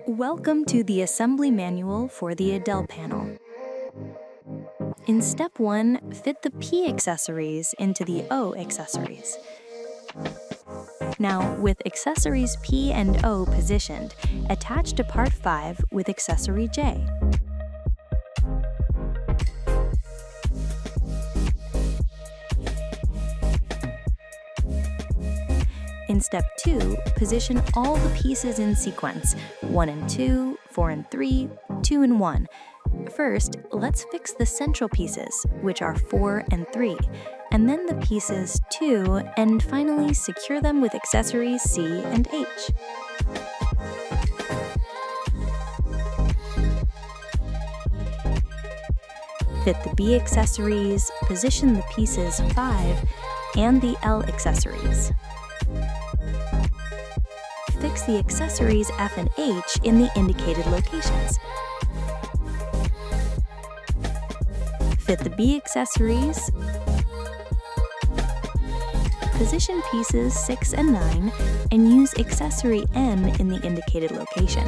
Welcome to the assembly manual for the Adele panel. In step 1, fit the P accessories into the O accessories. Now, with accessories P and O positioned, attach to part 5 with accessory J. In step 2, position all the pieces in sequence, 1 and 2, 4 and 3, 2 and 1. First, let's fix the central pieces, which are 4 and 3, and then the pieces 2, and finally secure them with accessories C and H. Fit the B accessories, position the pieces 5, and the L accessories. Fix the accessories F and H in the indicated locations. Fit the B accessories. Position pieces 6 and 9 and use accessory N in the indicated location.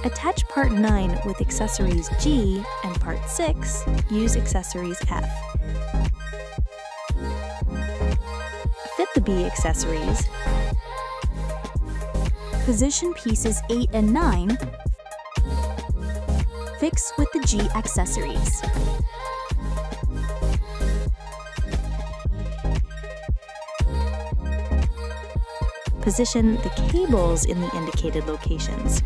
Attach part 9 with accessories G and part 6 use accessories F. Fit the B accessories. Position pieces 8 and 9. Fix with the G accessories. Position the cables in the indicated locations.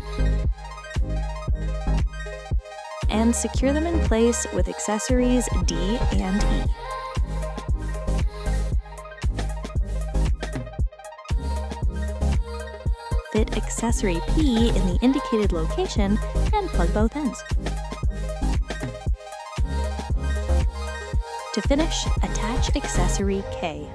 And secure them in place with accessories D and E. Fit accessory P in the indicated location and plug both ends. To finish, attach accessory K.